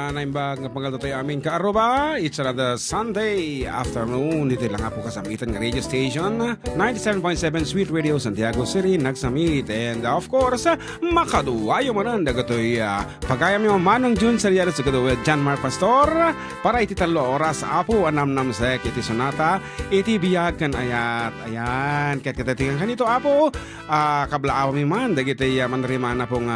Naimbag nga panggalto tayo amin kaaruba. It's another Sunday afternoon. Dito lang nga po kasamitan ng radio station 97.7 Sweet Radio Santiago City nagsamit. And of course, makaduwayo mo rin dagatoy pagayam yung manong June Sariado sa gato with John Mar Pastor para iti 3 oras apo anam sek iti sonata iti biyag kan ayat. Ayan, kahit katatingan kanito apo kablaaw mi man dagiti manrima na pong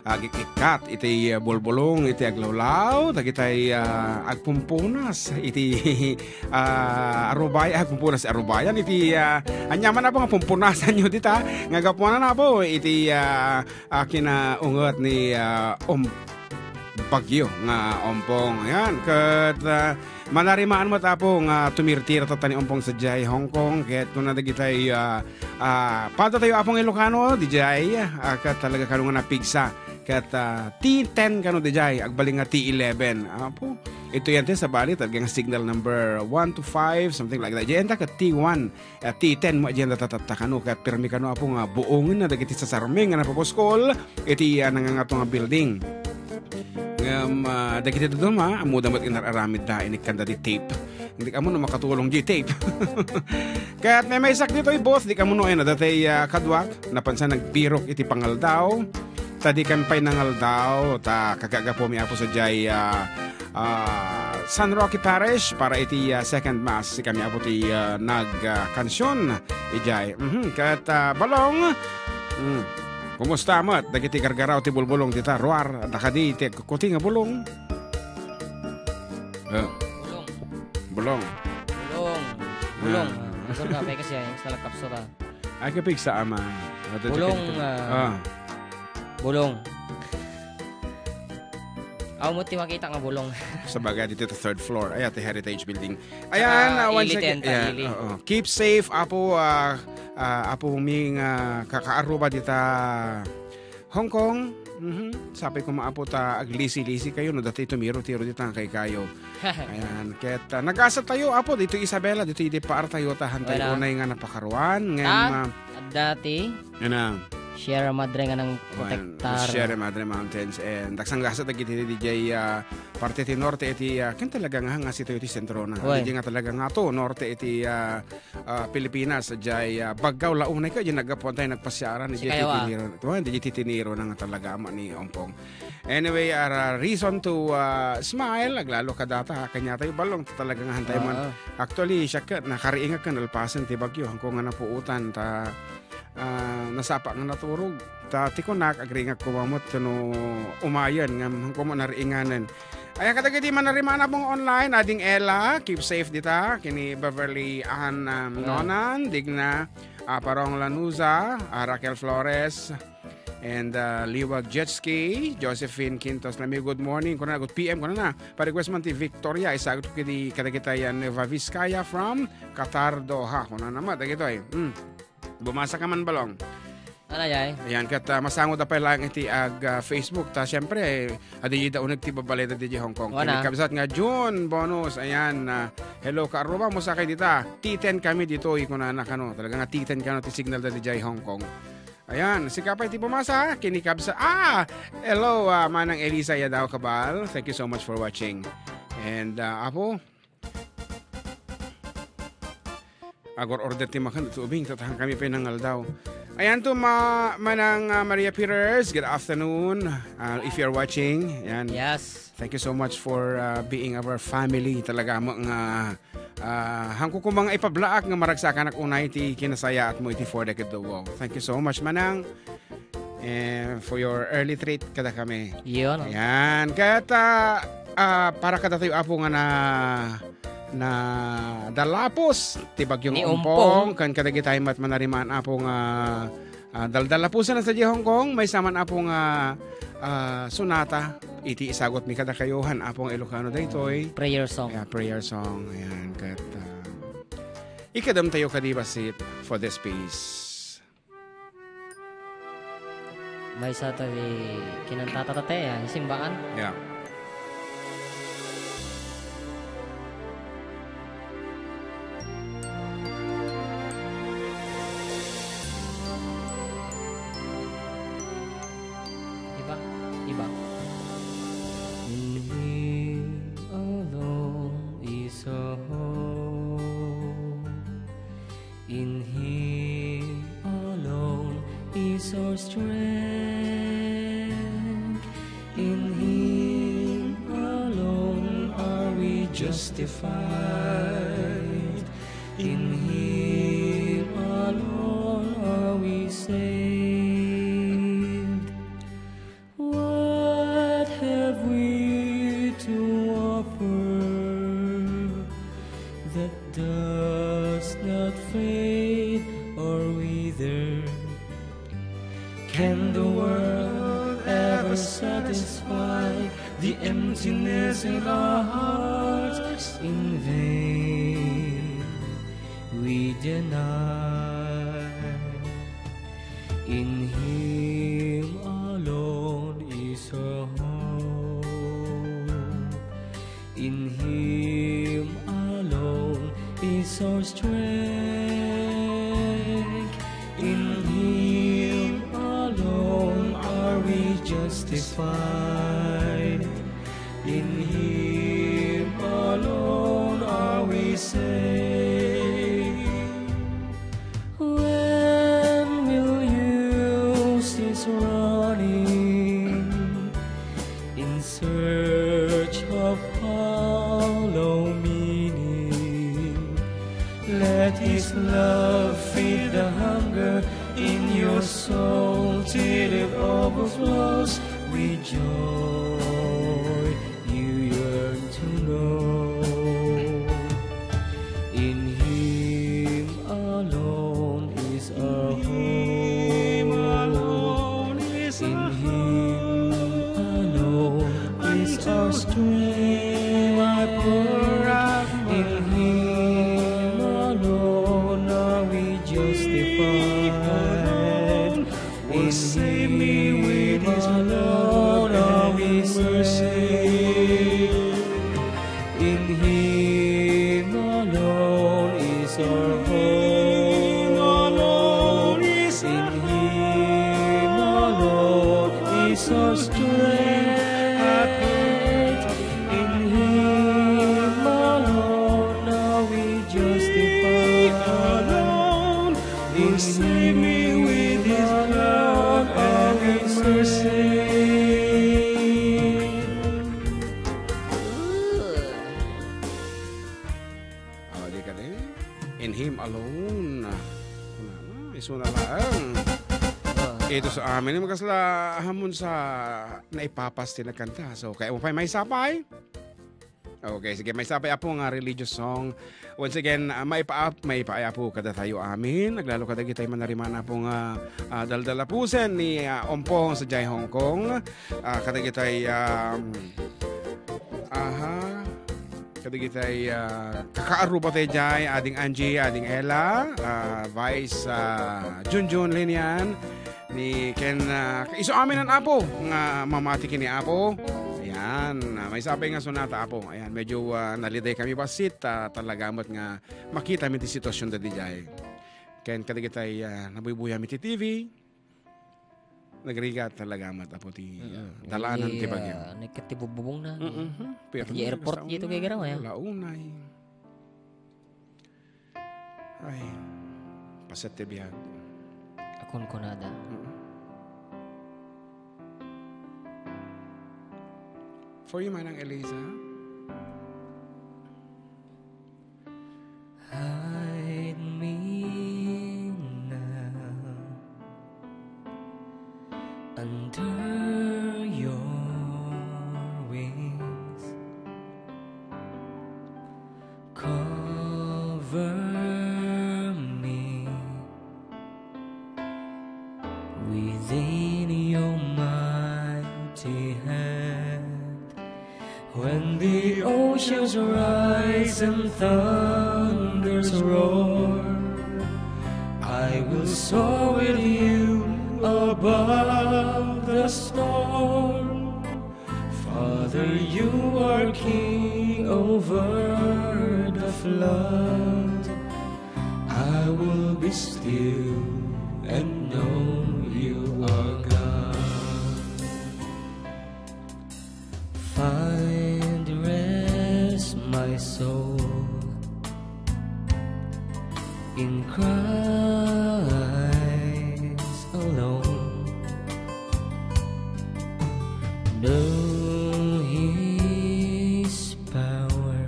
gikikat iti bolbolong iti aglawlaw dagitay agpumpunas iti arubay agpumpunas arubayan iti anyaman na po nga pumpunasan nyo dita nga gapuan na po iti kinaungot ni bagyo nga ompong ayan kat manarimaan mo tapo nga tumirtira tatani ompong sa Jai Hong Kong ket kung nadagitay pato tayo apong Ilocano di Jai kat talaga kanong nga napigsa kat T10 kano di Jai agbaling nga T11 po ito yan sa bali talagang signal number 1 to 5 something like that diyan ka T1 T10 mo diyan tatakano kat permi kano apo nga buongin na dagiti sa sarming nga napoposkol iti nangangato nga building dagiti doon amuda mat inararamid da inikanda di tape hindi ka mo na makatulong di tape kaya't may sak dito both di ka mo noy na datay kadwak napansan nagpirok iti pangaldaw tadi kan pay nangaldaw ta kagagapo mi apo sa Jai San Roque Parish para iti second mass si kami apo ti nagkansyon ijay kat balong kumusta mo? Dagiti gargaraw ti bulbulong dita ruar dakadi ti kuti nga bulong. Bulong. Bulong. Asal ka pa kasi yung sa kapsura. Ay kapig sa ama. Bulong. Bulong. Aw mo ti makita nga bulong. Sa bagay dito sa 3rd floor. Ay ati Heritage Building. Ayan, once again. Keep safe apo apo huming kakaaruba dita Hong Kong. Sabi ko maapo ta aglisi-lisi kayo no dati tumiro-tiro dita kay kayo. Ayan, ket nagasa tayo apo dito Isabela dito iti paar tayo tahan tayo unay nga napakaruan ngem dati. Ano? Sierra Madre nga ng protektar. Sierra Madre Mountains and daksang-gasa dagiti DJ parte ti norte iti ken talaga nga si tayo ti sentro na. Di nga talaga nga to norte iti Pilipinas jay Baggaw launay ka di nagapon tayo nagpasyaran di titiniro. Tuwan di titiniro na nga talaga ama ni Ompong. Anyway, reason to smile aglalo ka data kanya tayo balong talaga nga hantay man. Actually siya ka nakariinga kan alpasan ti bagyo hangko nga napuutan ta nasapa nga naturog tati ko agri nga kumamot kuno umayan nga kumo nariinganan ayan kadagiti manariman abong online ading Ella keep safe dita kini Beverly Ann Nonan digna Parong Lanuza Raquel Flores and Liwag Jetski Josephine Quintos lami good morning kuna good PM kuna na pa-request man ti Victoria isagot kiti kadagitayan Neva Vizcaya from Qatar Doha kuna naman dagito ay bumasa ka man balong. Alay. Ayan, kat masango da pa lang iti Facebook. Ta siyempre, adi da unag ti babaleta di Hong Kong. Kabisat nga June, bonus. Ayan, hello ka aruba mo sa kay dita. T10 kami dito, ikuna na kano. Talaga nga T10 kano ti signal da di Hong Kong. Ayan, si kapay ti bumasa. Kinikabsa. Hello, manang Elisa Yadaw Kabal. Thank you so much for watching. And apo, agor order ti makan ito ubing tatahan kami pinangal daw. Ayan to manang Maria Peters. Good afternoon. If you're watching, ayan. Yes. Thank you so much for being our family. Talaga mo nga hangko ko mga ipablaak nga maragsakan ak unay ti kinasaya at mo iti for decade the wall. Thank you so much manang. For your early treat kada kami. Yun. Ayan. Kaya para kada tayo apo nga na dalapos ti bagyong Ompong kan kadagiti tayo mat manarimaan apo nga Daldala po sa Hong Kong, may saman apong sonata. Iti isagot mi kada kayuhan apong Ilocano daytoy. Prayer song. Prayer song. Ayan. Kat, ikadam tayo kadibasit for this piece. May sa tabi kinantatatate, simbakan. Yeah. Iba. In Him alone is our hope. In Him alone is our strength. In Him alone are we justified. In Him alone are we saved. Can the world ever satisfy the emptiness in our hearts? In vain we deny. In Him alone is our hope. In Him alone is our strength. In Him alone are we justified. In Him alone are we saved. When will you cease running in search of hollow meaning? Let His love feed the hunger in your soul till it overflows with joy you yearn to know. In Him alone is our hope. In Him alone is our strength. In Him alone are we justified. Save me with His Lord, are we saved. In Him alone is our hope. In Him alone is our strength. In Him alone are we justified. Save me with His love, are we saved. Di ka din. In Him alone. Iso na lang. Ito sa amin, makasla hamon sa naipapas tinagkanta. So, kaya mo pa may sapay? Okay, sige, may sapay po nga religious song. Once again, may paaya po kada tayo amin. Naglalo kada kita manarimana po nga daldalapusen ni Ompong sa Jai Hong Kong. Kada kita kada kita kakaaruba tayo Jai, ading Angie, ading Ella, Vice Junjun Linian, ni Ken iso amin ang apo nga mamatikin ni apo. Ayan, may sabi nga sonata apo. Ayan, medyo naliday kami basit talagamot nga makita mi ti sitwasyon dadi jay. Ken kadigitay nabubuya mi ti TV. Nagrigat talagamot apo ti dalanan ti bagyo. Nagkatibububong na. Pero di airport dito kay garaw ya. Launay. Ay, paset ti biyag. Akon konada. For you, Manang Eliza. Hide me now under your wings. Cover me When the oceans rise and thunders roar, I will soar with you above the storm. Father, you are king over the flood. I will be still and know you are God. Find rest, my soul, in Christ alone. Know His power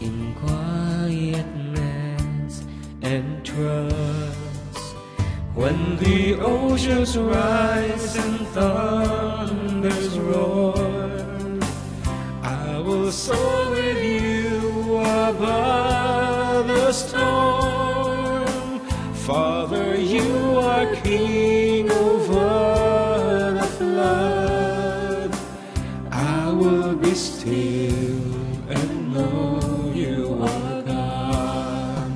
in quietness and trust. When the oceans rise and thunders roar, I will soar with you above the storm. Father, you are king over the flood. I will be still and know you are God.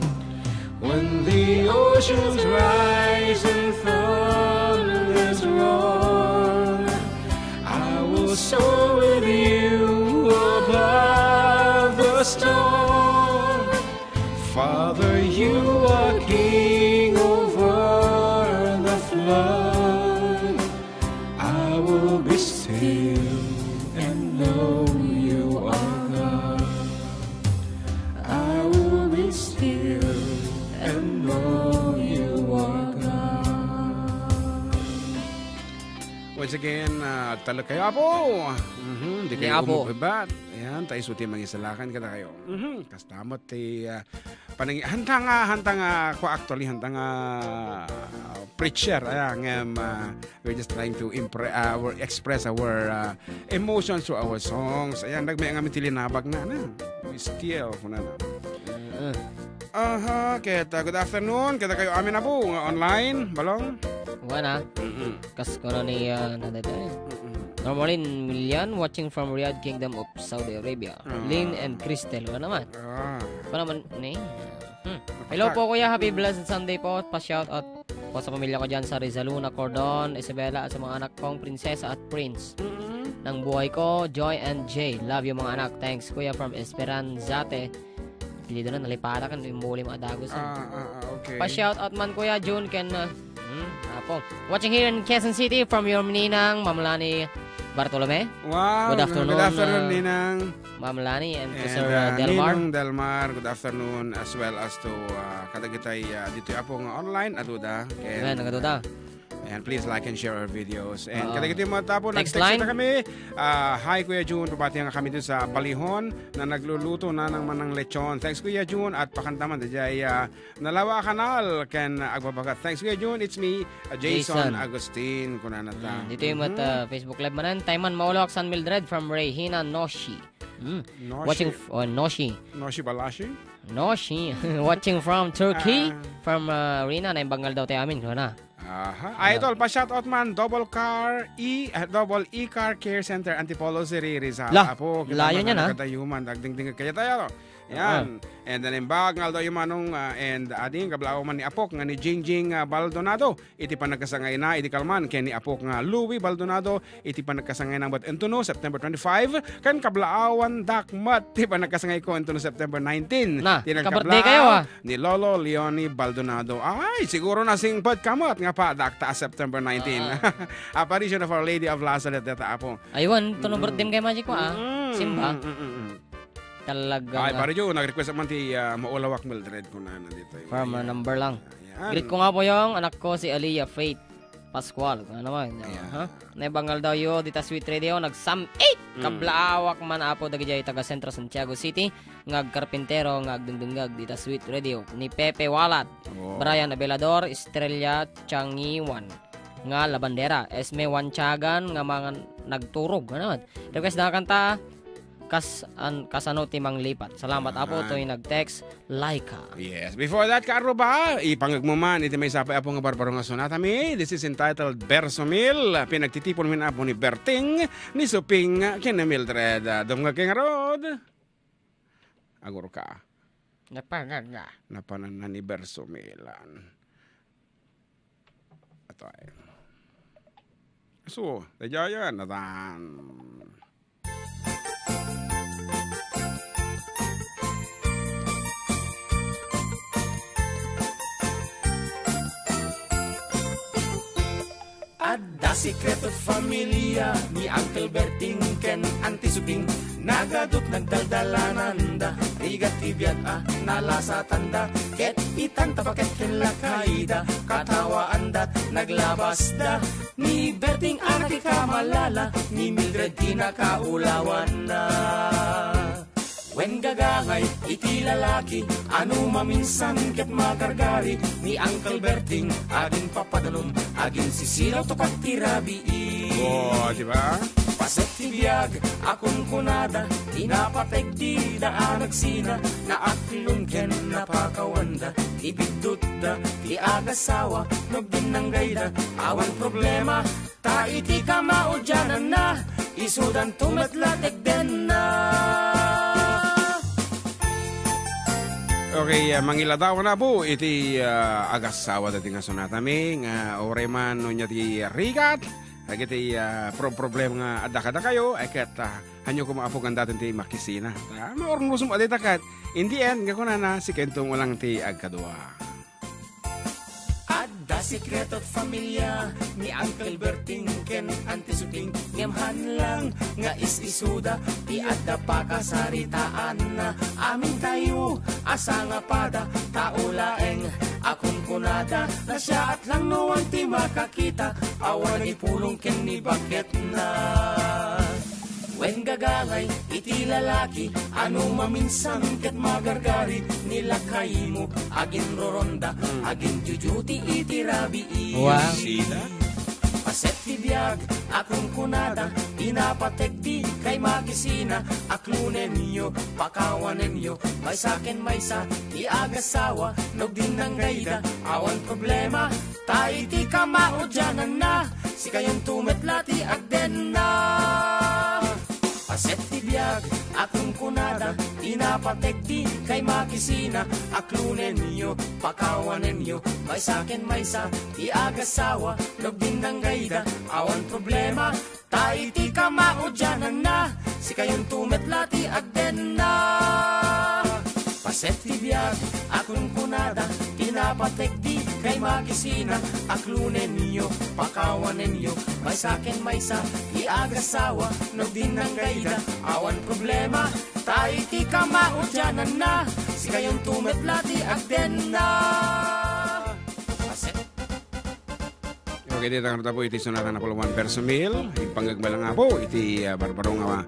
When the oceans rise and thunders roar, I will soar with you above the storm. Father, you are king over the flood. I will be still and know you are God. I will be still and know you are God. Once again, talo kayo, Apo. Di kayo Apo. umubibat. Ayan, tayo suti mangisalakan kada kayo. Kastamot, panang hantang ko actually hantang preacher. Ayan, we're just trying to express our emotions through our songs. Ayan, nagmay ang amin tilinabag na. Still, kuna na. Kaya good afternoon. Kita kayo amin na po online. Balong? Wana. Kas ko na ni nandito eh. Normalin Milian watching from Riyadh Kingdom of Saudi Arabia. Lynn and Crystal. Ano naman? Ano naman? Hello po kuya. Happy blessed Sunday po. Pa-shout out po sa pamilya ko dyan sa Rizaluna, Cordon, Isabela at sa mga anak kong prinsesa at prince. Ng buhay ko, Joy and Jay. Love you mga anak. Thanks kuya from Esperanzate. Pili doon na nalipara kan. Muli mga dagos. Okay. Pa-shout out man kuya June Ken. Apo. Watching here in Quezon City from your Ninang, Mamlani Bartolome. Wow. Good afternoon. Good afternoon, Ninang. Mamlani and to And Sir Delmar. Ninong Delmar, good afternoon as well as to kadagitay dito apo nga online aduda. Ayan, nagatuta. And please like and share our videos. And kadagitay mo tapo Text nag-text line. na kami. Hi Kuya June, pabati nga kami dito sa Balihon na nagluluto na ng manang lechon. Thanks Kuya June at pakantaman dajay Nalawa Kanal ken agbabagat. Thanks Kuya June, it's me Jason Agustin kunanata. Dito yung Facebook live manan. Taiman Maulok San Mildred from Rehina Noshi. Watching Noshi. Noshi Balashi? Noshi. Watching from Turkey. From Rina na yung bangal daw tayo amin. Kaya na. Idol, pa-shoutout man, Double E Car Care Center, Antipolo City, Rizal. Apo, layo niya na. Katayuman, dagding kaya tayo. Yan. And then imbag nga daw yung manong and ading kablao man ni Apok nga ni Jingjing Baldonado. Iti pa nagkasangay na, iti kalman ken ni Apok nga Louis Baldonado. Iti pa nagkasangay na but entuno September 25. Kan kablaawan dakmat. Iti pa nagkasangay ko entuno September 19. Na, ka-birthday kayo ni Lolo Leonie Baldonado. Ay, siguro na sing kamot nga pa dakta September 19. Apparition of Our Lady of Lazareth data Apo. Ayun, tunong birthday kay Magic ko Simba. Talaga. Ay, pare yun, nag-request naman ti Maulawak Mildred ko na nandito. From number lang. Greet ko nga po yung anak ko si Aliyah Faith Pascual. Ano naman? Naibangal daw yun dita Sweet Radio. Nag-Sam 8. Kablaawak man apo dagijay taga Centro Santiago City. Ngag Carpintero, ngag dungdungag dita Sweet Radio. Ni Pepe Walat. Brian Abelador, Estrella Changiwan. Nga Labandera. Esme Wanchagan, nga mga nagturog. Ano naman? Request na kanta. kasano timang lipat. Salamat apo to yung nag-text Laika. Yes. Before that, karuba, ipangagmuman, iti may sapay apo nga barbaro nga sonata mi. This is entitled Bersomil. Pinagtitipon min apo ni Berting, ni Suping, kina Mildred. Dumga keng rod. Agur ka. Napanan ni Bersomilan. Ito ay. So, dayaya natan. Adda sikreto familia ni Uncle Berting ken Auntie Suping nagadot nagdaldalananda rigat tibiyat nalasa tanda ket itan tapaket ken lakaida katawa andat naglabas da ni Berting anak ikamalala ni Mildred kinakaulawan na. Wen gagangay, iti lalaki, ano maminsan ket magargari, ni Uncle Berting, aging papadalom, aging sisilaw to katirabi. Oh, di ba? Paset tibiyag, akong kunada, tinapatek di daan nagsina, na aklon ken napakawanda, ibidut da, ti agasawa, nagdin ng gayda, awan problema, ta iti ka maudyanan na, isudan tumatlatek den na. Okay, mangiladaw na po iti agasawa dati nga sonata mi nga oreman no nya ti rigat agiti problem nga adda kayo ay ket hanyo ko maapo kan daten ti makisina maornusum adi takat in the end nga kunana si kentong walang ti agkadua. Adda sikreto familia ni Uncle Berting ken Auntie Suping ngemhan lang nga is-isuda ti adda pakasaritaan na amin tayo asa nga pada taulaeng akong kunada na siya at lang nuwan ti makakita awan ipulong ken ni bakit na. Wen gagangay, iti lalaki, ano maminsan ket magargari, nilakay mo, agin roronda, agin jujuti iti rabi. Wow. Sida? Paset tibiyag, akong kunada, inapatek di kay magisina, aklunen niyo, pakawanen niyo, may sakin may sa, iagasawa, nagdin ng gayda, awan problema, tayo ti ka maudyanan na, si kayong tumetlati agden na. Paset tibiyag, akong kunada, inapatek di kay makisina, aklunen niyo, pakawanen niyo, may sakin may sa, iagasawa, nagdin ng gayda, awan problema, tayo ti ka maudyanan na, si kayong tumetlati agden na. Paset tibiyag, akong kunada, inapatek di kay magisina, aklunen niyo, pakawanen niyo, may sakin may sa, iagasawa, nagdin ng gayda, awan problema, tayo ti ka maudyanan na, si kayong tumetlati agden na. Paset. Okay, dito nga po iti sonata na puluan Bersomil, ipangagbalang nga po iti barbaro nga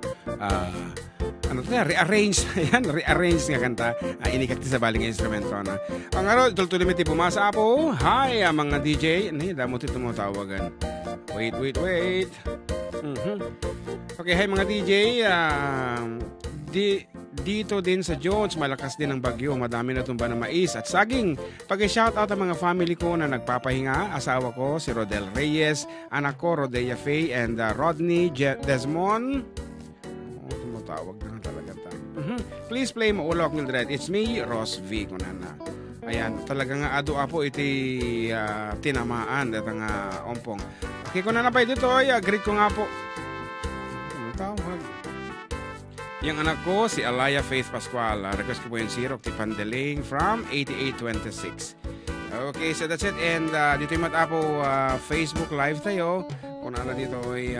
ano ito rearrange yan, rearrange nga kanta inikak ti sa baling instrumento na ang araw, tultuloy ti pumasa po hi mga DJ damot ito mo tawagan wait okay, hi mga DJ dito din sa Jones malakas din ang bagyo, madami na tumba na mais at saging. Pag-shoutout ang mga family ko na nagpapahinga, asawa ko si Rodel Reyes, anak ko Rodea Faye and Rodney Desmond. Tumatawag na talaga ta. Please play Maulok Mildred. It's me, Ross V. Kunana. Ayan, talaga nga ado apo iti tinamaan at nga ompong. Okay, kunana pa dito, greet ko nga po. Tawag. Yung anak ko, si Alaya Faith Pascual. Request ko po yung sirok, ti Pandeling from 8826. Okay, so that's it. And dito yung matapo Facebook Live tayo. Kung ano dito ay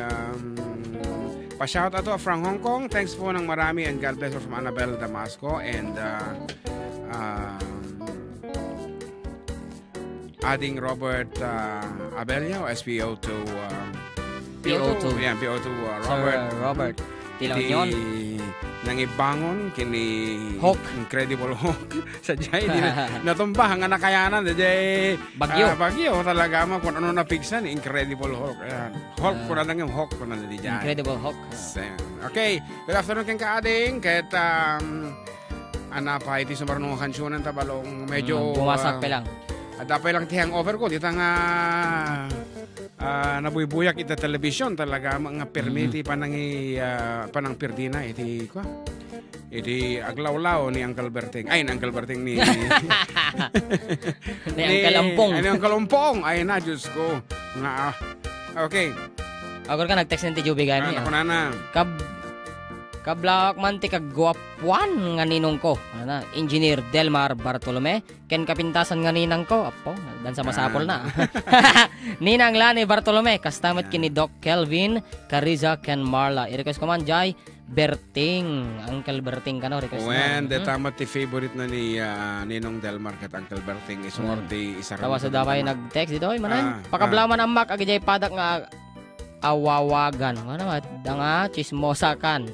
pa-shout out from Hong Kong. Thanks po ng marami and God bless you from Annabelle Damasco. And adding Robert Abelio, SPO2. PO2. Yeah, PO2 Robert. Robert. Tilaw yun. nangibangon kini Hulk. Incredible Hulk sa jay di natumba nga nakayanan di jay bagyo talaga mo kung ano napigsan Incredible Hulk. Ayan. Hulk ko na lang yung Hulk ko na di jay. Incredible Hulk. Okay, good afternoon kang kaading kahit pa iti sumarunong kansyonan tabalong medyo bumasak pa lang. Dapay lang tihang over ko dito nga nabuybuyak ita television talaga mga permiti panang pirdina iti ko. Iti aglawlaw ni Uncle Berting. Ay, ni Uncle Berting ni ni Uncle Ampong. Ni Uncle Ampong. Ay na, Diyos ko. Okay. Agor ka nag-text ng Tijubi gani. Ako na. Kablawak man ti kagwapuan nga ninong ko. Ana, Engineer Delmar Bartolome. Ken kapintasan nga ninang ko. Apo, dan sa masapol na. Ninang Lani Bartolome. Kastamit kini Doc Kelvin, Cariza, Ken Marla. I-request ko man, Jai Berting. Uncle Berting ka no? Request when the tamat ti favorite na ni Ninong Delmar kat Uncle Berting isumorte isa tawa sa dapay nag-text dito. Ay, manan. Pakablaman ang mak. Agijay padak nga awawagan. Ano nga? Danga chismosa kan.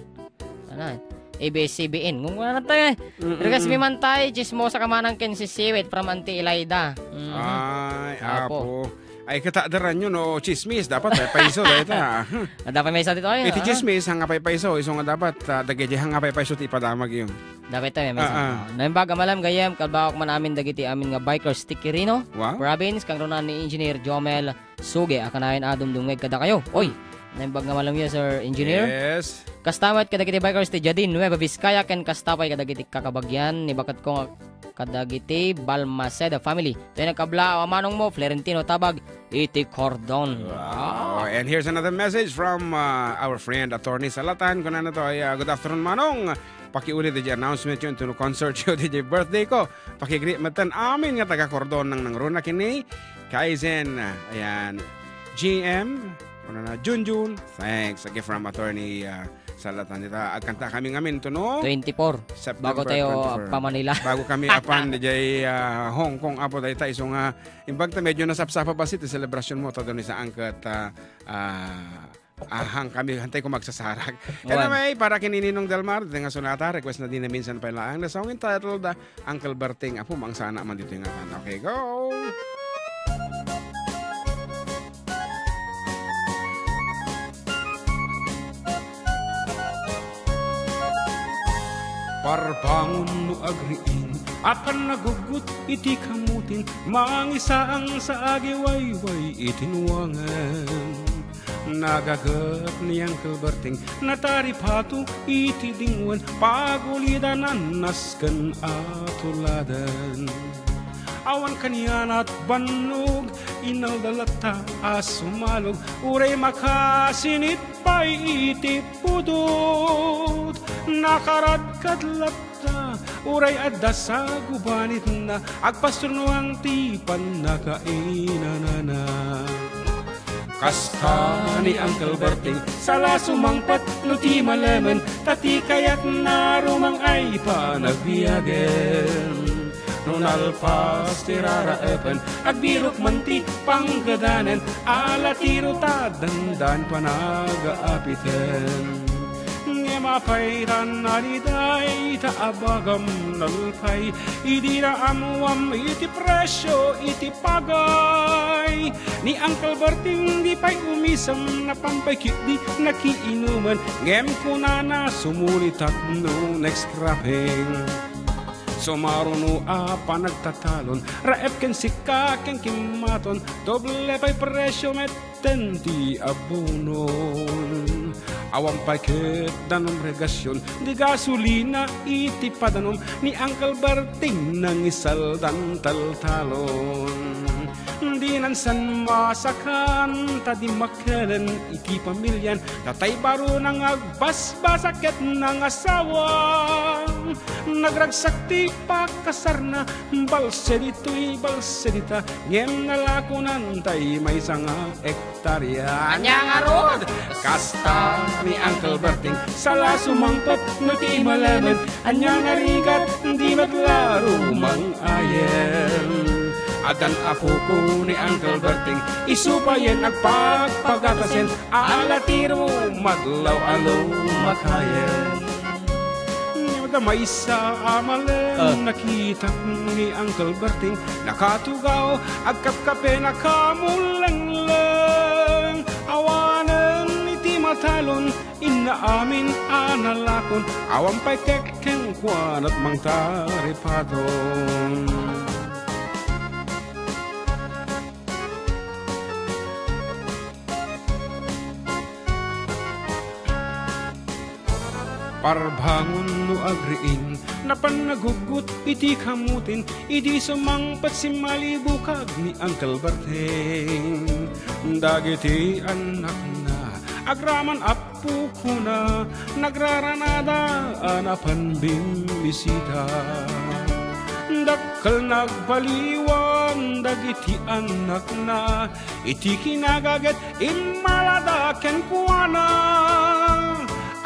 ABS-CBN. Kung wala na tayo Regas man tayo, chismosa ka manang ken si Siwit from Auntie Elida. Ay, apo. Ay, katadaran yun, no, chismis. Dapat, paiso. Dapat may isa dito. Iti chismis, hanga paiso. Iso nga dapat, dagiti hanga paiso, ti ipadamag yun. Dapat tayo, may isa. Naimbaga malam, gayam, kalbawak man amin, dagiti amin nga biker Stikirino. Wow. Province, kang runan ni Engineer Jomel Suge. Akanayin adum dungweg kada kayo. Oy, naimbag nga malam yun, Sir Engineer. Yes. Kastamat kadagiti bikers ti Jadin Nueva Vizcaya ken kastapay kadagiti kakabagyan ni bakat ko kadagiti Balmaceda family. Tayo nagkabla manong mo Florentino Tabag iti Cordon. Wow. And here's another message from our friend Attorney Salatan. Kung ano to ay good afternoon manong. Pakiulit di announcement yun to concert yun di birthday ko. Pakigreet matan amin nga taga Cordon ng runa kini Kaizen. Ayan. GM Junjun. Thanks. Again from Attorney Salatan dito. Agkanta kami ngamin to no? 24. Bago tayo pa Manila. Bago kami apan di Hong Kong apo tayo tayo. So nga, imbag ta medyo nasapsapa ba sito celebration mo to doon sa angkat hang kami hantay ko magsasarak. Anyway, para kinininong Delmar, nga sunata, request na din na minsan pa lang. The song entitled Uncle Berting. Apo, mang sana man dito yung atan. Okay, go! Parbangon no agriin, apan nagugut iti kamutin, mangisa ang sa agiwayway itinuwangan. Nagagat niyang Berting, nataripato iti dingwan, pagulidan naskan atuladan. Awan kanyan at banog, inaldalata asumalog, uray makasinit pa'y iti pudot. Nakaradkad lata, uray adda sa gubanit na, agpasurnuang tipan na kainanana. Kasta ni Uncle Berting, sala sumangpat no ti malaman, tati kaya't narumang ay panagbiyagen. Nung nalpas tiraraapan, agbirok man ti panggadanan, alatiro ta dandan panagaapitan. Mapairan nariday taabagam nalpay, idira amuam iti presyo iti pagay. Ni Uncle Berting di pa'y umisam na pampaykit di nakiinuman, ngem kunana sumulitat no next cropping. Sumaruno panagtatalon, raep ken sika ken kimaton, doble pa'y presyo metten di abonon. Awang paket danom regasyon, di gasolina iti padanom, ni Uncle Berting nang isal dan taltalon. Di nansan masakan, tadi makalan iti pamilyan, tatay baro nang agbasbasaket ng asawang. Nagragsakti pa kasarna, balsedito'y balsedita, ngem nalakunan tay may sanga ektarya. Anyang arod! Kasta ni Uncle Berting, sala sumangpot no ti malaman, anyang arigat di maglaro mang ayen. Adan apo ko ni Uncle Berting, isupayen agpagpagatasen, alatiro maglaw-alo makayen. damay sa amalen nakita ni Uncle Berting nakatugaw agkapkape nakamulanglang awanan iti matalon inaamin analakon awang pa'y kekengkwan at mangtaripadon. Parbangon no agriin napan nagugut iti kamutin idi sumangpat si malibukag ni Uncle Berting dagiti anak na agraman apu kuna nagraranada anapan bimbisita dakkel nagbaliwan dagiti anak na iti kinagaget imaladaken kuana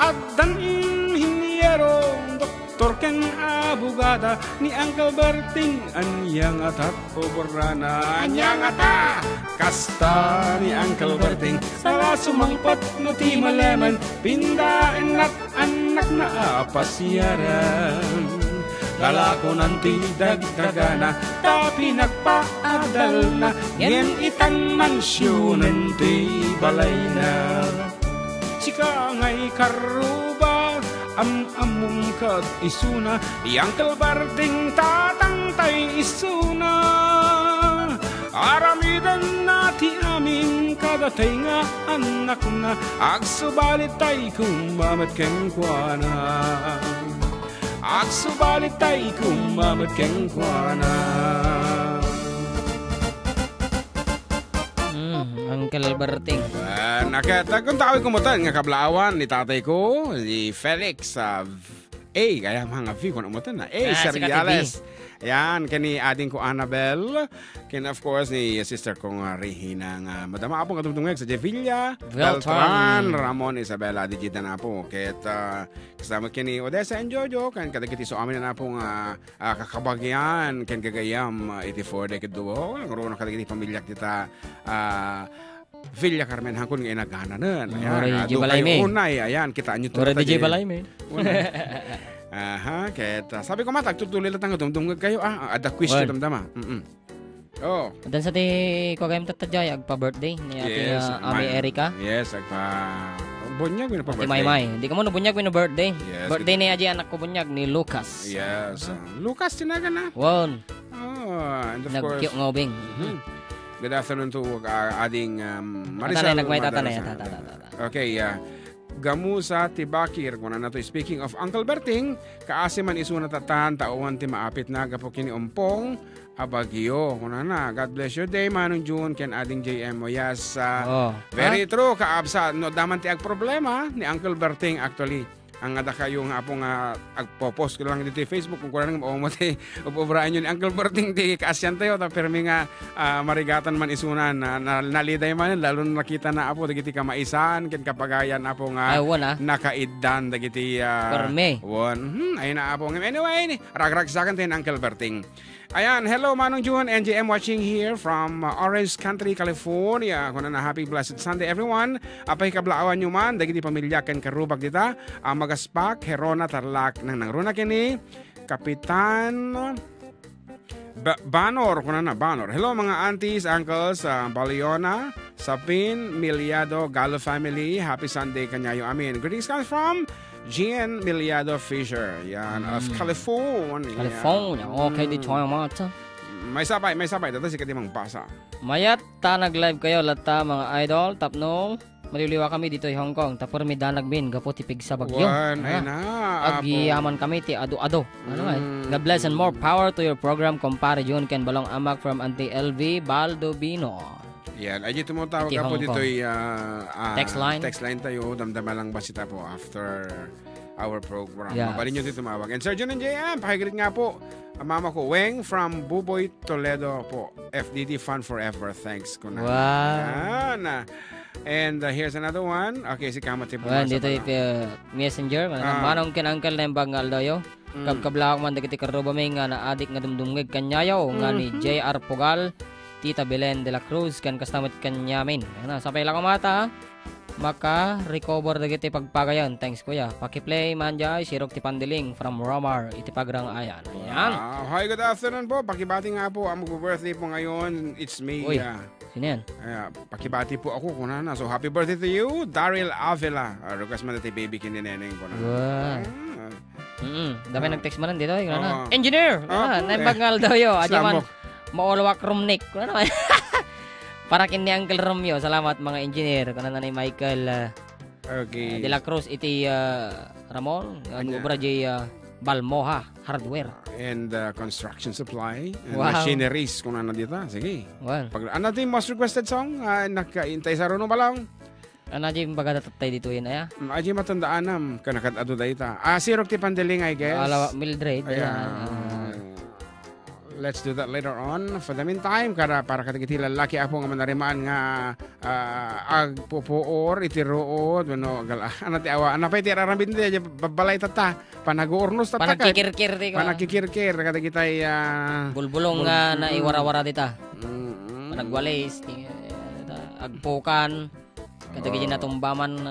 addan inhinyero doktor ken abogada ni Uncle Berting anyang atat oborana anyang ata kasta ni Uncle Berting sala sumangpat no ti malaman pindaen at anak na apasyaran lalako nanti dagdagana tapi nagpaadal na yen itan mansyonen ti balay na sika ngay karuba among kat isuna yang Uncle Berting tatangtay isuna aramidan nati amin kadatay nga anak na agsubalit tay kumamat keng kuana agsubalit tay kumamat keng kuana. Uncle Berting. Nakita kung tawag kumutan nga kablaawan ni tatay ko, si Felix kaya mga V kung umutan na Seriales. Yan, kani ading ko Annabel, kin of course ni sister kong Regina nga madama apong katungtungeg sa Jevilla, Beltran, Ramon, Isabela, Digita na po. Ket kasama kini Odessa and Jojo, kan kadagiti so amin na po nga kakabagyan, ken Gagayam, 84 dekid duo, nguro na kadagiti pamilya kita Villa Carmen hangkon nga inaghanan. Ayan, Jibalayme. Unay, ayan, kita nyo to. Ora di Jibalayme. Aha, kaya sabi ko matag tutuloy lang dumdumgag kayo ada quiz ko damdama. Oh. Dan sa ti ko kayam tatadjay agpa birthday ni ati Ami Erica. Yes, agpa bunyag na pa birthday. May. Hindi ka mo no bunyag na birthday. Yes, birthday ni aji anak ko bunyag ni Lucas. Yes. Lucas tinaga na. Won. Oh, and of course. Nagkiyok ngobing. Good afternoon to ading Maricel. Okay, Gamusa Tibakir kung na to. Speaking of Uncle Berting, kaasi man iso natatahan tauhan ti maapit na gapo kini umpong abagyo. Kung na, God bless your day, Manong June, ken ading JM Moyas. Very true, kaabsa. No, daman ti ag problema ni Uncle Berting actually. Ang ada kayo nga po nga agpo-post ko lang dito sa Facebook kung kulang nga maumati upobraan yun ni Uncle Berting di kaasyan tayo permi nga marigatan man isunan naliday man lalo nakita na apo dagiti kamaisan ken kapagayan apo nga nakaiddan dagiti permi ay na apo anyway ragragsakan tin Uncle Berting. Ayan, hello Manong June, NJM watching here from Orange Country, California. Kung na happy blessed Sunday everyone. Apay kablaawan nyo man, dagiti pamilya ken karubag dita. Magaspak, Herona, Tarlac, nang runa kini, Kapitan Banor, kung na Banor. Hello mga aunties, uncles, Baliona, Sapin, Miliado, Gallo family. Happy Sunday kanyayo amin. Greetings comes from Gian Miliado Fisher, yan, of California. California, okay, di choy mata. May sabay, dito si Katimang Pasa. Mayat, nag-live kayo, lata mga idol, tapno, maliliwa kami dito sa Hong Kong, tapos may danagmin, gapo tipig sa bagyo. Agiyaman kami, ti ado-ado. God bless and more power to your program, kumpare June, ken balong amak from Auntie LV Baldobino. Yan, ay dito mo tawag po dito text line tayo, damdama lang ba sita po after our program. Mabalin nyo dito tumawag. And Sir John and JM, pakikirit nga po mama ko, Weng from Buboy, Toledo po. FDD Fun Forever. Thanks ko na. Wow. Yan. And here's another one. Okay, si Kamati po. Dito messenger. Manong kinangkal na yung bangal dayo. Kabkablawak man dagiti karuba may nga na adik nga dumdumgig kanyayaw nga ni JR Pugal. Tita Belen de la Cruz kan kastamit kanyamin. Sapay lang mata. maka-recover dagiti pagpagayan. Thanks kuya. Paki-play man jay Sirok ti Pandiling from Romar iti pagrang ayan. Ayan. Hi, good afternoon po. Pakibati nga po ang mag-birthday po ngayon. It's me. Uy, sino yan? Pakibati po ako kunana. So happy birthday to you, Daryl Avila. Request man dati baby kinineneng ko na. Wow. Dami nag-text man dito. Engineer! Naibagngal daw yo. Adyaman maulawak rumnik. Kuna naman. Para kini Uncle Romeo. Salamat mga engineer. Kuna na ni Michael De La Cruz iti Ramon. Ubra jay Balmoha Hardware. And construction supply. And machineries kung ano dito. Sige. Well. Ano ito yung most requested song? Nakaintay sa runo pa lang. Ano dyan pagkatatay dito yun, aya? Aji matandaan nam, kanakatado da ita. Sirok ti Pandiling, I guess. Mildred. Let's do that later on. For the meantime, para katigiti lalaki ako nga manarimaan nga agpupuor, itiruod, ano ti awa, ano pa iti ararambin di, babalay tata, panaguurnos tata. Panagkikirkir di ka. Panagkikirkir, katigitay bulbulong nga na iwara-wara dita. Panagwalis, agpukan. Katagin na tumbaman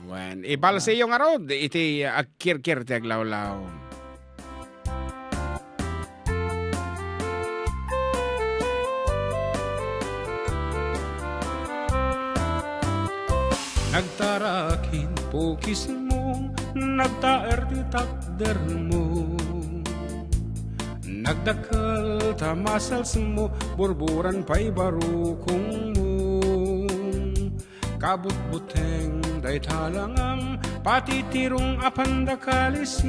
when ibal sa iyo nga rod iti agkirkir ti aglawlaw. Nagtarakin pukis mo, nagtaer ti takder mo, nagdakal tamasals mo, burburan pa'y barukong mo. Kabut-buteng day talangam, patitirong apanda kalisyan.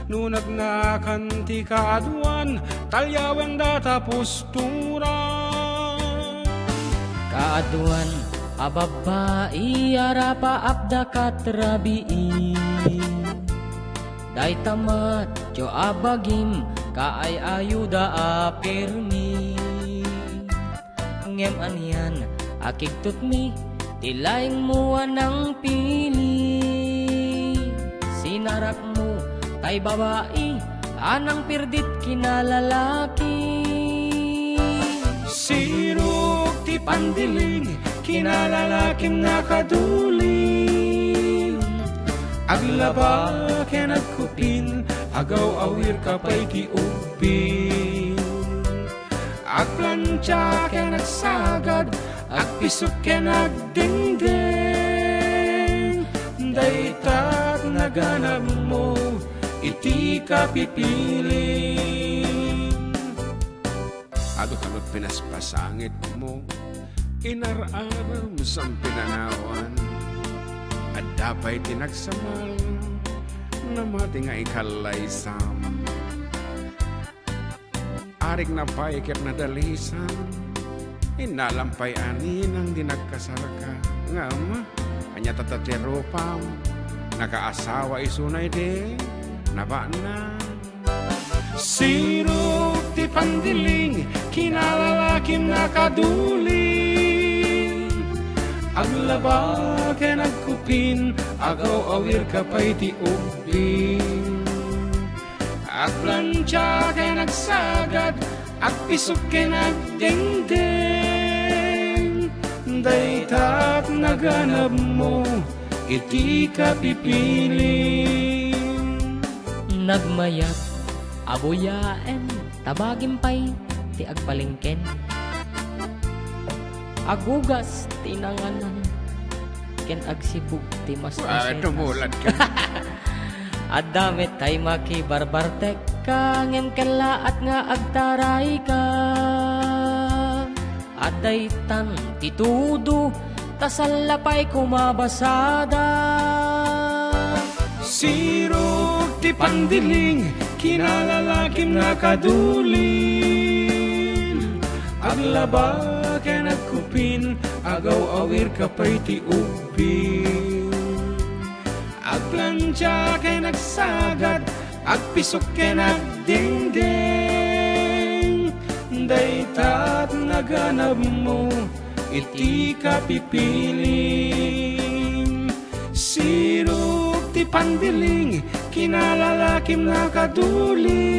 Nunag na kanti kaaduan, talyawang datapos turan. Kaaduan, ababai arapa abda katrabii. Day tamat, jo abagim, kaay ayuda apirmi. Ngem anyan, akigtut mi, tilaing mo anang pili. Sinarak mo, tay babae, anang pirdit kinalalaki. Sirok ti Pandiling, kinalalaking nakaduling. Aglaba ken agkupin, agaw awir kapay ti upin. Agplancha ken agsagad, agpisok ken agdingding. Daytat naganap mo, iti kapipiling. Ado-kalot pinaspasangit mo, inararam sa pinanawan. At dapay tinagsamal, na mati nga ikalaysam. Arik na paikir na dalisan, inalampay anin ang dinagkasarka. Nga ma, anya tatatirupam, nakaasawa isunay de, naba na. Sirok ti Pandiling, kinalalakim nakaduling. Aglaba ken agkupin, agaw awir kapay ti ubing. Agplancha ken agsagad, agpisok ken agdingding. Daytat naganap mo, iti kapipiling. Nagmayat, abuyaen, tabagimpay, ti agpalingken. Agugas, tinanganan, ken agsibug, ti mas masetas. Tumulat ka. Adamit tay makibarbartek, kangen kalaat nga agtaray ka. Aday tan titudo, tasalapay kumabasada. Sirok ti Pandiling, kinalalakim nakaduling. Aglaba ken agkupin, agaw awir kapay ti ubing. Agplancha ken agsagad, agpisok ken agdingding. Daytat naganap mo, iti kapipiling. Sirok ti Pandiling, kinalalakim nakaduling.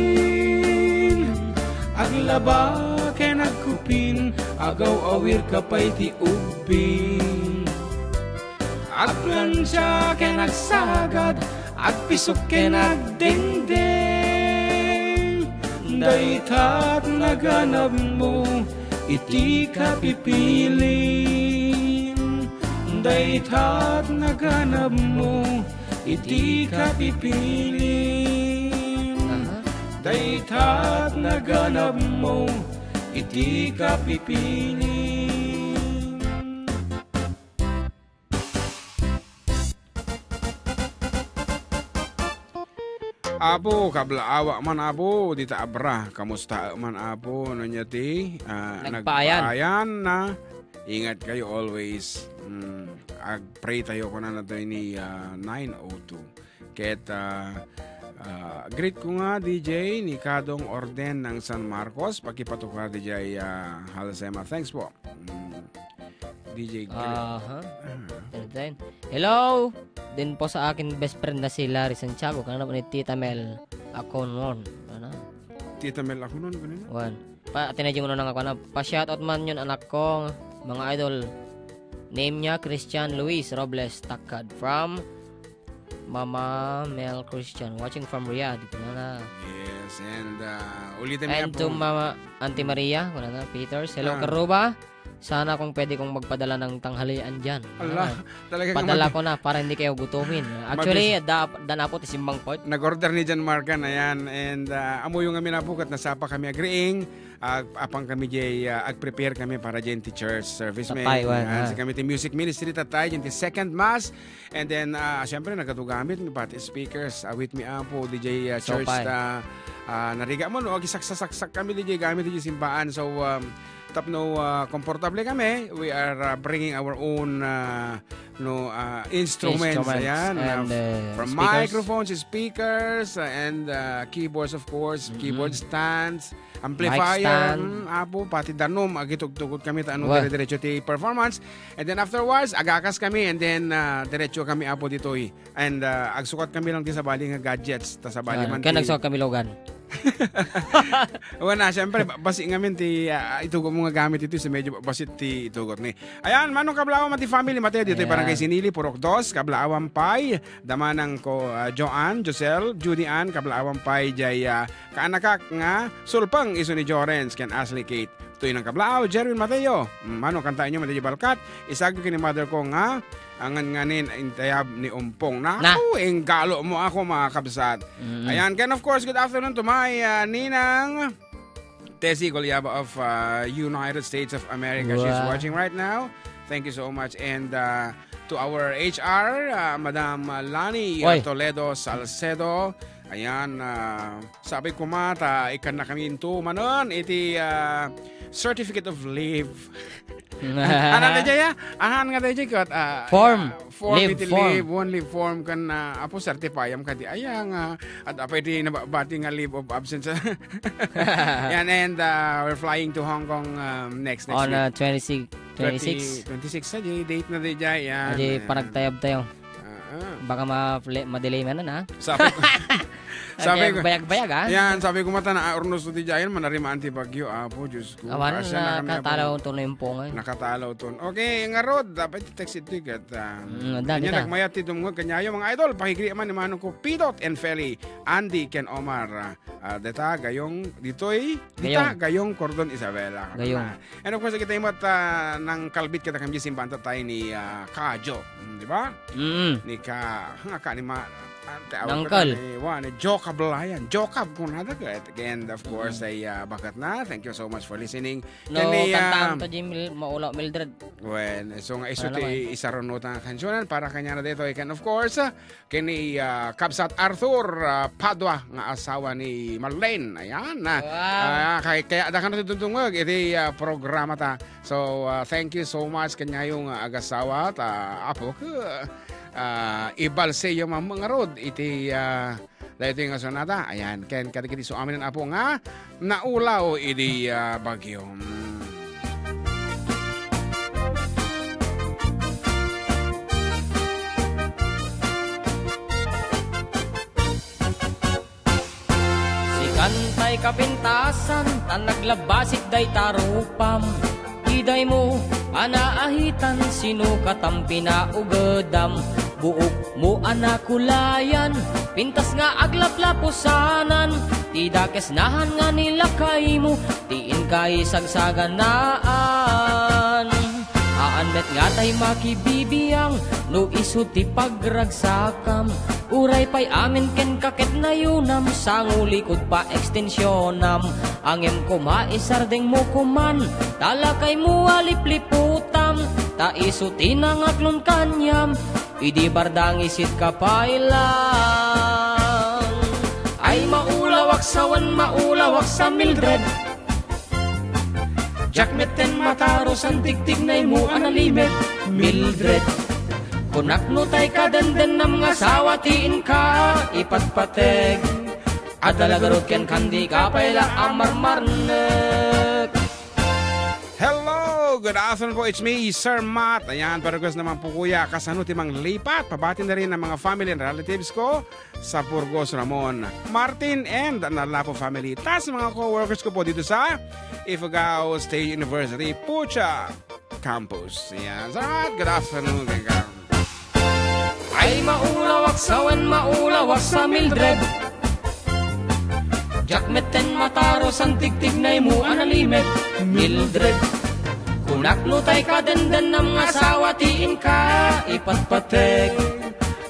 Aglaba ken agkupin, agaw awir kapay ti ubing. Aglan siya kinagsagad, agpisok kinagdingding. Daytat naganap mo, iti kapipilin. Daytat naganap mo, iti kapipilin. Daytat naganap mo, iti kapipilin. Apo, kablaawa man apo, di ta abra. Kamusta man apo, no niya ti? Nagpaayan na. Ingat kayo always. Pray tayo ko na nato ni 9:02. Ket greet ko nga DJ ni Kadong Orden ng San Marcos. Pakipatukar DJ Halasema. Thanks po. DJ Hello din po sa akin best friend na si Larry Santiago. Kana ni Tita Mel ako noon. Ano? Tita Mel ako noon kanina. Wan. Tinadyo mo na ako na. Pa-shoutout man yun anak ko, mga idol. Name niya Christian Luis Robles Takad from Mama Mel Christian, watching from Riyadh. Na. Yes, and ulitin mo and to Mama Auntie Maria, na Peters. Hello Karuba. Sana kung pwede kong magpadala ng tanghalian dyan. Allah, talaga padala ko na para hindi kayo gutumin. Actually, dana po tisimbang po. Nag-order ni Jan Marcan, ayan. And amo yung amin apukat, nasapa kami agreeing. Apang kami jay, ag-prepare kami para dyan ti church service. Sa kami ti music ministry tatay, dyan ti second mass. And then, siyempre, nagkatugamit mi pati speakers. With me apo, DJ church nariga mo, no? Gisaksak kami DJ gamit DJ simpaan. So, tapno komportable kami. We are bringing our own instruments. Ayan, and, from speakers. Microphones, speakers, and keyboards of course, keyboard stands, amplifier, apo, pati danom, agitugtugod kami ta anong dire-diretso ti performance. And then afterwards, agakas kami and then diretso kami apo ditoy. And agsukat kami lang ti sa bali nga gadgets, ta sa bali man ti. Kaya nagsukat kami logan. Wala, siyempre, basi ngamin ti itugot mo nga gamit ito sa medyo basit ti itugot ni. Ayan, manong kablawang mati family, Mateo, dito Barangay Sinili, Purok 2, kablawang pay, damanang ko Joanne, Josel, Judy Ann, kablawang pay, jay kaanakak nga, sulpang iso ni Jorens, ken Ashley Kate. Tuyo ng kablaw, Jerwin Mateo, manong kantain nyo, Mateo Balkat, isag ko kini mother ko nga, angan nganin intayab ni Umpong na galo mo ako mga kabsat. Ayan, and of course, good afternoon to my Ninang Tessie Golyaba of United States of America. She's watching right now. Thank you so much. And to our HR, Madam Lani Toledo Salcedo. Ayan, sabi ko mata, ikan na kami into manon, iti certificate of leave. Anan nga tayo kot form leave one leave form kan apo certifyam kadi ayang at pwede na bati nga leave of absence. Yan, and we're flying to Hong Kong next on week. 26 sa date na di jay yan. Adi paragtayab tayo. Baka ma-delay man na. Sabi ko bayag-bayag Yan, sabi ko mata na ornos ti jayan manarimaan ti bagyo apo Diyos ko. Awan nakatalaw to na yung pongan. Nakatalaw to. Okay, nga rod dapat text it tigat. Kanya nagmayat ti dumngod kanyayo mga idol pakigri man ni manong ko Pidot and Feli, Andy Ken Omar. Deta gayong ditoy dita gayong Cordon Isabela. Gayong. And of course kita imot ng kalbit kita kami simbanta tayo ni Kajo, di ba? Ni ka ni Nangkal. Jokab layan. Jokab kung nada ka. And of course, ay bakat na. Thank you so much for listening. No, kantaan to Jim Maula Mildred. Well, so nga iso ti isaronot ang kansyonan para kanya na dito. And of course, kini Kabsat Arthur Padua nga asawa ni Marlene. Ayan. Kaya da ka na tutungog. Iti programa ta. So, thank you so much kanya yung agasawa. Apo ka. Ibalse yung mga rod iti dahito yung sonata ayan ken katikiti so amin ang apo nga naulaw iti bagyo. Si kantay kapintasan tan naglabasik day tarupam iday mo Anaahitan sinukat ang pinaugadam. Buok mo anakulayan, pintas nga aglaplapusanan. Tidakesnahan nga nilakay mo, tiin kay sagsaganaan. Aanmet nga tay makibibiyang, no iso ti pagragsakam. Uray pa'y amin ken kakit na yunam, sangulikod pa ekstensyonam. Angem ko maisardeng mo kuman, talakay mo alipliputam. Ta iso tinangaklon kanyam, idi bardang isit kapailang. Ay maulawak sa Mildred, jakmeten mataros ang tigtig na mo analimet. Mildred, kunakno tay kadenden ng mga sawatiin ka ipatpateg. Adalagarot ken kandi ka paila amarmarnek. Hello! Good afternoon po. It's me, Sir Matt. Ayan, Burgos naman po kuya. Kasano timang lipat. Pabati na rin ang mga family and relatives ko sa Burgos, Ramon, Martin, and ang Nalapo family. Tas mga co-workers ko po dito sa Ifugao State University, Pucha Campus. Ayan, salamat. Good afternoon. Ay maulawak sa Mildred, jakmeten mataros ang tigtig na mo analimet. Mildred, kunakno tay kadenden ng mga sawatiin ka ipatpateg.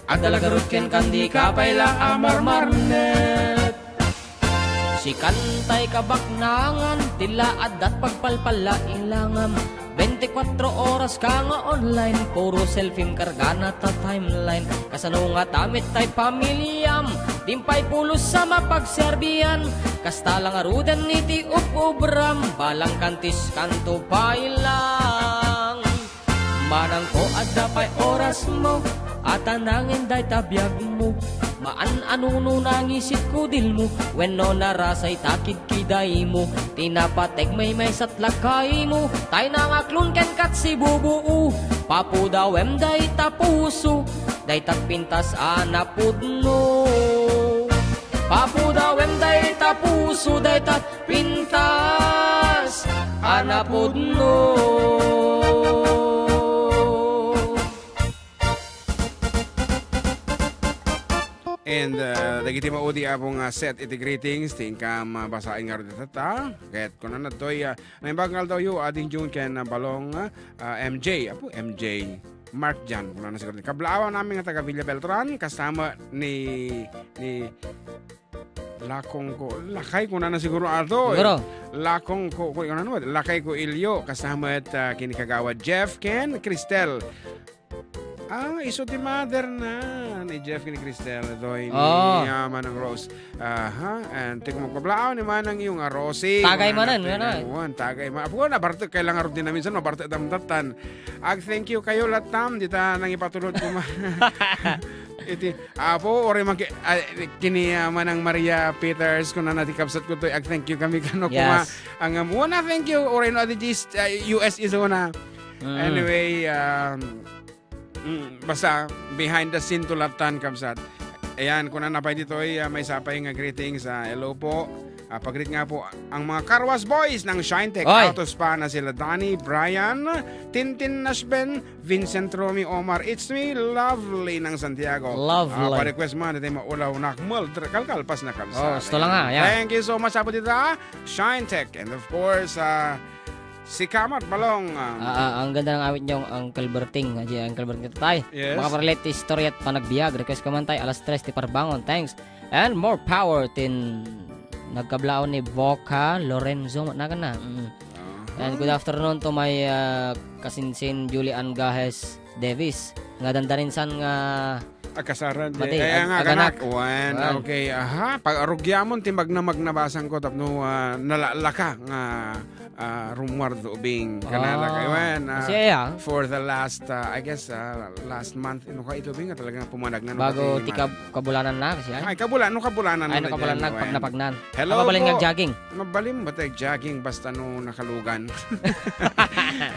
Adalagarot ken kandi ka paila amarmarnet. Si kantay kabaknangan, tila adat pagpalpala ilangam. 24 oras ka nga online, puro selfie kargana ta timeline. Kasano nga tamit tay pamilyam, timpay pulos sa mapagserbian. Kasta lang aruden niti upubram, balang kantis kanto pailang. Manang ko adda pay oras mo, at anangin day tabiyag mo. Maan anuno nangisit ko dil mo, when no narasay takid kiday mo. Tinapatek may satlakay mo, tay nangaklon ken kat si bubuo. Papudawem day tapuso, day tapintas anapudno. Papudawem day tapuso, day tapintas anapudno. And dagiti maudi apong set iti greetings tingkam basain nga rin tata ket kunan natoy naimbagal daw yu ading June ken balong MJ apo MJ Mark Jan kunan na siguro kablaawan namin nga taga Villa Beltran kasama ni lakong ko lakay kunan na siguro ato lakong ko kunan na lakay ko Ilyo kasama at kinikagawa Jeff ken Cristel. Iso ti mother na ni Jeff ni Cristel. Ito ni Manang Rose. And tika magpablao ni Manang yung Rosie. Tagay manan. Tagay manan. Apo na, barto kailangan rin din namin sa no. Barto damdatan. Thank you kayo latam. Dita nang ipatulod ko iti apo ori mag kini Manang Maria Peters kung na natikapsat ko to. Thank you kami kano kuma. Ang muna thank you. Ori no adi US is una. Anyway, basta behind the scene tulatan kamsat. Ayan, kung nanapay dito ay may sapay nga greetings. Hello po. Pag-greet nga po ang mga Carwas Boys ng ShineTech Auto Spa na sila Danny, Brian, Tintin Nashben, Vincent Romy, Omar, It's Me, Lovely ng Santiago. Lovely. Pa-request mo na tayo maulaw na kalkalpas na kamsat. Ito lang ha. Thank you so much po dito ShineTech. And of course, si Kamat Balong. Ang ganda ng awit niyong Uncle Berting. Uncle Berting tayo. Yes. Makaparelate ti story at panagbiag. Request ko man tayo. Alas 3 ti parbangon. Thanks. And more power tin nagkablao ni Voca Lorenzo. Naga na. And good afternoon to my kasinsin Julian Gahes Davis. Nga dandarin san nga Akasaran. Kaya nga kanak. Okay. Pag arugyamon timbag na magnabasan ko tapno nalalaka nga rumor do being kanala kayo for the last I guess last month ito bing talagang pumanag na bago kabulanan na kasi kabulanan na pag napagnan. Hello mabalin nga jogging mabalin ba jogging basta no nakalugan.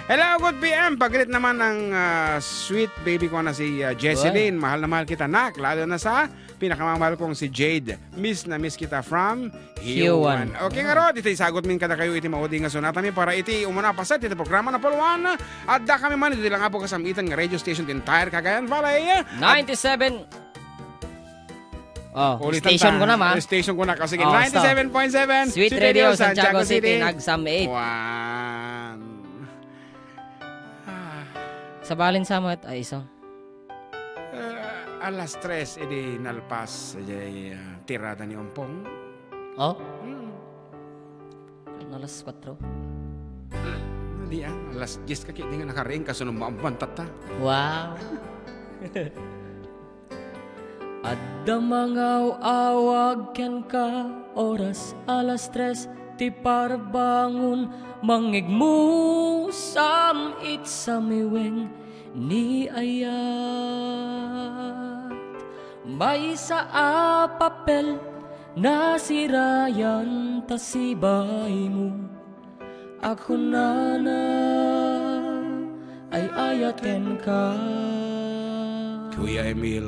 Hello, good PM. Pag-greet naman ng sweet baby ko na si Jesseline. Mahal na mahal kita nak, lalo na sa pinakamamahal kong si Jade. Miss na miss kita from Hiwan. Okay nga ro, dito isagot min kada kayo iti maudi nga natami para iti umuna pasat iti programa na puluan. At da kami man iti lang po kasamitan nga radio station the entire Cagayan Valley. 97. Station ko na ma. Station ko na kasi 97.7 Sweet Radio Santiago City Nagsam 8. Sa balin samat ay isang alas 3 edi nalpas tirada ni Ompong. Alas 4. Hindi alas 10 kaki di nga nakaring kasunod maambantat ta. Wow. Adda mga awag ken ka oras alas 3 ti parbangon mangigmusam it sa miweng ni ayat may sa papel na sirayan tasibay mo ako na ay ayaten ka Kuya Emil.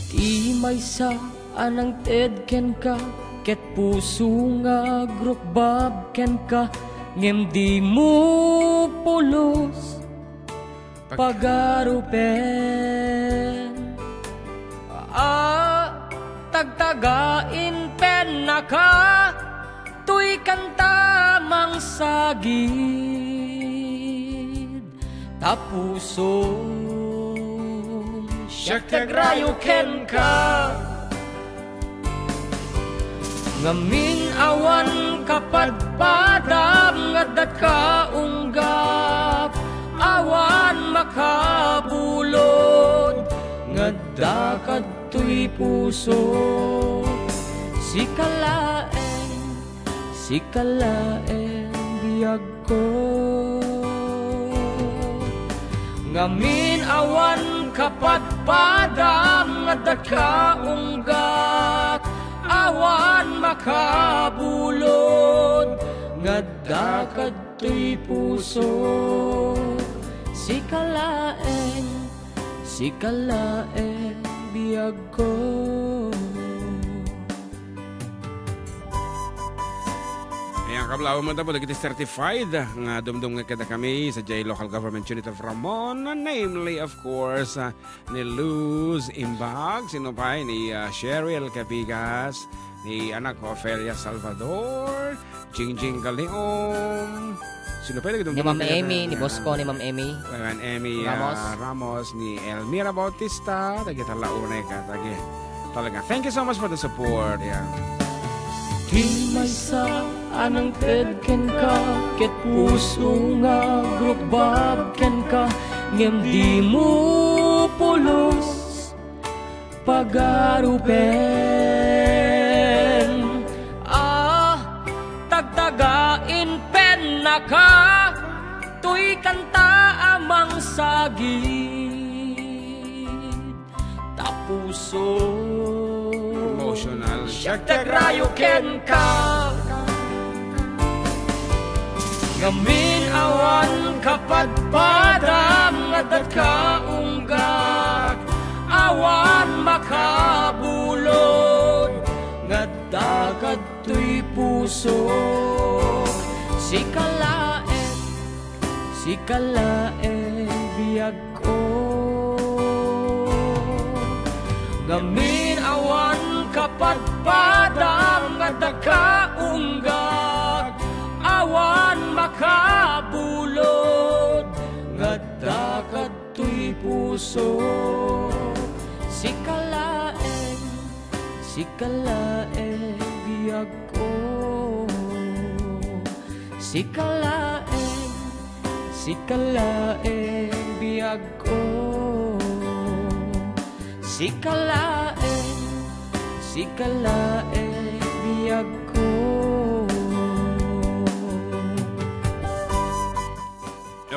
Di may sa anang ted ken ka ket puso nga grukbab ken ka ngem di mo pulos pagarupen tagtagain pen na ka tuy kanta mang sagid tapuso Syagtagrayo ken ka ngamin awan kapadpadam ngadat ka unggap awan makabulod ngadakad tuy puso sikalaen biyag ko ngamin awan kapadpadam ngadat ka unggak awan makabulod ngadakad tuy puso sikalaen biyag ko. Kablaw mo po dagiti certified nga dumdum nga kada kami sa J Local Government Unit of Ramon, namely of course ni Luz Imbag, sino pa ni Cheryl Capigas, ni anak ko Ofelia Salvador, Jingjing Galeon, sino pa ni Ma'am Amy, ni Bosco, ni Ma'am Amy, Ramos, ni Elmira Bautista, tagi talaunay ka, tagi talaga. Thank you so much for the support. Di may sa anang ted ken ka ket puso nga grukbab ken ka ngem di mo pulos pagarupen tagtagain pen na ka tuy kanta amang sagid tapuso emotional Syagtagrayo ken ka ngamin awan kapadpadam ngadat ka unggak awan makabulod ngadakad tuy puso sikalaen biyag ko ngamin awan kapadpadam ngadat ka unggak awan makabulod ngadakad tuy puso sikalaen biyag ko sikalaen biyag ko sikalaen biyag ko.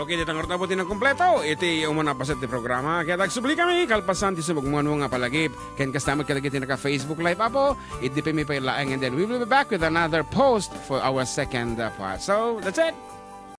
Okay, ditang orta po tinang kompleto. Iti umana pasat ti programa. Kaya tagsubli kami, kalpasan ti subagmuan mo nga palagip. Ken kastamag kalagit naka Facebook Live apo. It depend mi pa ilaang and then we will be back with another post for our second part. So, that's it.